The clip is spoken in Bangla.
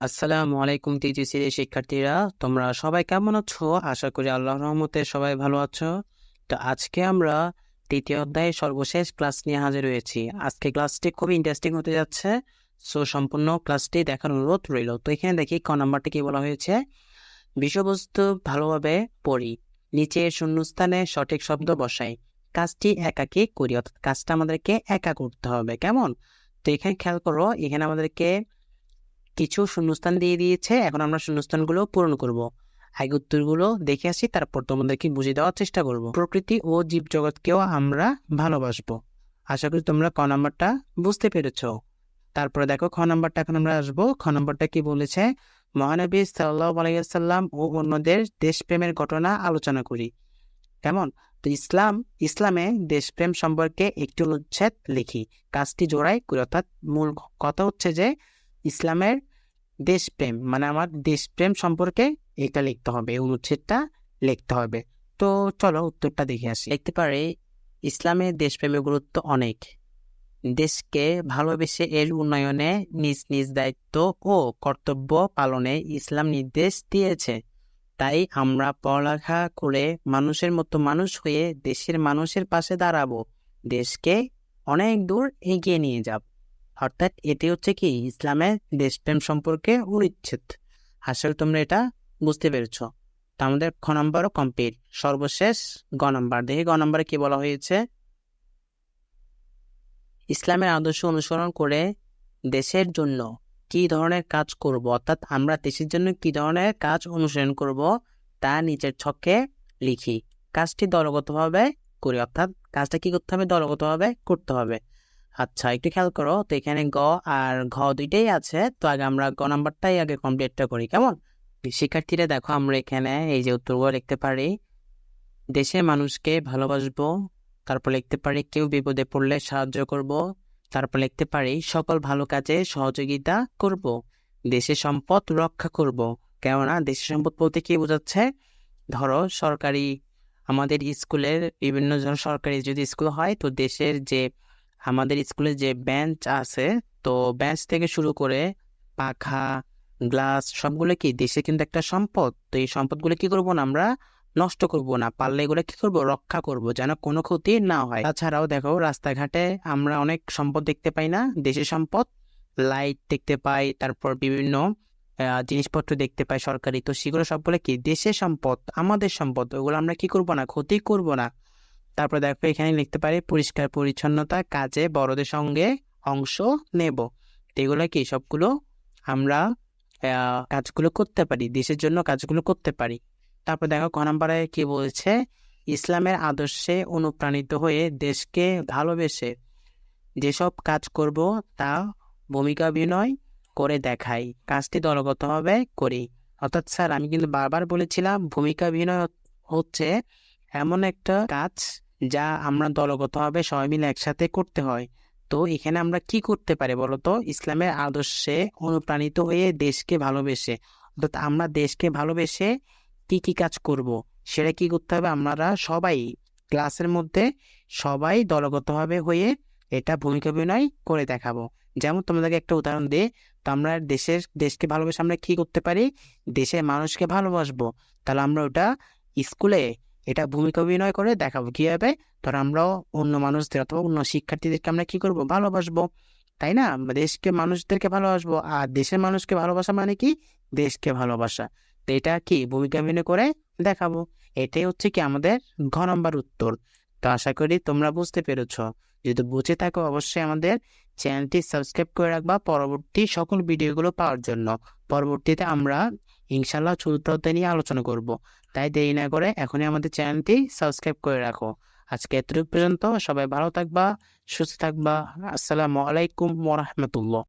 আসসালামু আলাইকুম টিজিসি শিক্ষার্থীরা, তোমরা সবাই কেমন আছো? আশা করি আল্লাহর রহমতে সবাই ভালো আছো। তো আজকে আমরা তৃতীয় অধ্যায়ে সর্বশেষ ক্লাস নিয়ে হাজির হয়েছি। আজকে ক্লাসটি খুবই ইন্টারেস্টিং হতে যাচ্ছে। সো সম্পূর্ণ ক্লাসটি দেখার অনুরোধ রইল। তো এখানে দেখি ক নাম্বারটি কি বলা হয়েছে। বিষয়বস্তু ভালোভাবে পড়ি, নিচে শূন্যস্থানে সঠিক শব্দ বসাই, কাজটি একাকী করি। অর্থাৎ কাজটা আমাদেরকে একা করতে হবে। কেমন? তো এখানে খেয়াল করো, এখানে আমাদেরকে কিছু শূন্যস্থান দিয়ে দিয়েছে। এখন আমরা শূন্যস্থানগুলো পূরণ করব। আগে উত্তরগুলো দেখে আসি, তারপর তোমাদেরকে বুঝিয়ে দেওয়ার চেষ্টা করব। প্রকৃতি ও জীবজগৎকেও আমরা ভালোবাসবো। আশা করি তোমরা ক নাম্বারটা বুঝতে পেরেছো। তারপরে দেখো খ নাম্বারটা, এখন আমরা আসবো। খ নাম্বারটা কি বলেছে? মহানবী সাল্লাল্লাহু আলাইহি ওয়াসাল্লাম ও অন্যদের দেশপ্রেমের ঘটনা আলোচনা করি। কেমন? তো ইসলামে দেশপ্রেম সম্পর্কে একটি অনুচ্ছেদ লিখি, কাজটি জোড়াই করি। অর্থাৎ মূল কথা হচ্ছে যে ইসলামের দেশপ্রেম মানে আমার দেশপ্রেম সম্পর্কে এটা লিখতে হবে, এই অনুচ্ছেদটা লিখতে হবে। তো চলো উত্তরটা দেখে আসি। লিখতে পারে, ইসলামের দেশপ্রেমের গুরুত্ব অনেক। দেশকে ভালোবেসে এর উন্নয়নে নিজ নিজ দায়িত্ব ও কর্তব্য পালনে ইসলাম নির্দেশ দিয়েছে। তাই আমরা পড়ালেখা করে মানুষের মতো মানুষ হয়ে দেশের মানুষের পাশে দাঁড়াবো, দেশকে অনেক দূর এগিয়ে নিয়ে যাব। অর্থাৎ এটি হচ্ছে কি ইসলামের দেশপ্রেম সম্পর্কে অনুচ্ছেদ। আসলে তোমরা এটা বুঝতে পেরেছো। তো আমাদের খ নম্বরও কমপ্লিট। সর্বশেষ গ নম্বর দেখি, গ নম্বরে কি বলা হয়েছে। ইসলামের আদর্শ অনুসরণ করে দেশের জন্য কি ধরনের কাজ করব, অর্থাৎ আমরা দেশের জন্য কি ধরনের কাজ অনুসরণ করব তা নিচের ছকে লিখি, কাজটি দলগতভাবে করি। অর্থাৎ কাজটা কি করতে হবে? দলগতভাবে করতে হবে। আচ্ছা, একটু খেয়াল করো, তো এখানে গ আর ঘ দুইটাই আছে। তো আগে আমরা গ নাম্বারটাই আগে কমপ্লিটটা করি। কেমন? শিক্ষার্থীরা দেখো, আমরা এখানে এই যে উত্তরগুলো লিখতে পারি, দেশের মানুষকে ভালোবাসবো। তারপর লিখতে পারি কেউ বিপদে পড়লে সাহায্য করব। তারপর লিখতে পারি সকল ভালো কাজে সহযোগিতা করব। দেশের সম্পদ রক্ষা করব। কেননা দেশের সম্পদ বলতে কি বোঝাচ্ছে? ধরো সরকারি, আমাদের স্কুলের বিভিন্ন জন সরকারি যদি স্কুল হয়, তো দেশের যে আমাদের স্কুলে যে বেঞ্চ আছে, তো বেঞ্চ থেকে শুরু করে পাখা, গ্লাস সবগুলো কি দেশে কিন্তু একটা সম্পদ। তো এই সম্পদগুলো কি করব না, আমরা নষ্ট করব না, পারলে এগুলো কি করব, রক্ষা করব, যেন কোনো ক্ষতি না হয়। তাছাড়াও দেখো রাস্তাঘাটে আমরা অনেক সম্পদ দেখতে পাই না, দেশের সম্পদ, লাইট দেখতে পাই, তারপর বিভিন্ন জিনিসপত্র দেখতে পাই সরকারি, তো সেগুলো সবগুলো কি দেশের সম্পদ, আমাদের সম্পদ, ওগুলো আমরা কি করব না, ক্ষতি করব না। তারপর দেখো এখানে লিখতে পারি পরিষ্কার পরিচ্ছন্নতা কাজে বড়দের সঙ্গে অংশ নেব। তো এগুলো কি সবগুলো আমরা কাজগুলো করতে পারি, দেশের জন্য কাজগুলো করতে পারি। তারপর দেখো ক নম্বরে কি বলছে, ইসলামের আদর্শে অনুপ্রাণিত হয়ে দেশকে ভালোবেসে যেসব কাজ করব তা ভূমিকা অভিনয় করে দেখাই, কাজটি দলগতভাবে করি। অর্থাৎ স্যার আমি কিন্তু বারবার বলেছিলাম ভূমিকা অভিনয় হচ্ছে এমন একটা কাজ যা আমরা দলগতভাবে সবাই মিলে একসাথে করতে হয়। তো এখানে আমরা কি করতে পারি বলতো? ইসলামের আদর্শে অনুপ্রাণিত হয়ে দেশকে ভালোবেসে, অর্থাৎ আমরা দেশকে ভালোবেসে কি কি কাজ করব সেটা কি করতে হবে? আমরা সবাই ক্লাসের মধ্যে সবাই দলগতভাবে হয়ে এটা ভূমিকা অভিনয় করে দেখাবো। যেমন তোমাদেরকে একটা উদাহরণ দিই, তো আমরা দেশকে ভালোবেসে আমরা কি করতে পারি? দেশের মানুষকে ভালোবাসবো। তাহলে আমরা ওটা স্কুলে এটা ভূমিকা অভিনয় করে দেখাবো কিভাবে। ধর আমরাও অন্য মানুষদের অথবা অন্য শিক্ষার্থীদেরকে আমরা কি করব, ভালোবাসবো, তাই না? দেশকে মানুষদেরকে ভালোবাসবো, আর দেশের মানুষকে ভালোবাসা মানে কি? দেশকে ভালোবাসা। তো এটা কি ভূমিকা অভিনয় করে দেখাবো। এটাই হচ্ছে কি আমাদের ঘ নম্বর উত্তর। তো আশা করি তোমরা বুঝতে পেরেছো। যদি বুঝে থাকো অবশ্যই আমাদের চ্যানেলটি সাবস্ক্রাইব করে রাখবা পরবর্তী সকল ভিডিওগুলো পাওয়ার জন্য। পরবর্তীতে আমরা ইনশাল্লাহ চতুর্থ অধ্যায় নিয়ে আলোচনা করব। তাই দেরি না করে এখনই আমাদের চ্যানেলটি সাবস্ক্রাইব করে রাখো। আজকে এতটুকু পর্যন্ত, সবাই ভালো থাকবা, সুস্থ থাকবা। আসসালামু আলাইকুম ওয়া রাহমাতুল্লাহ।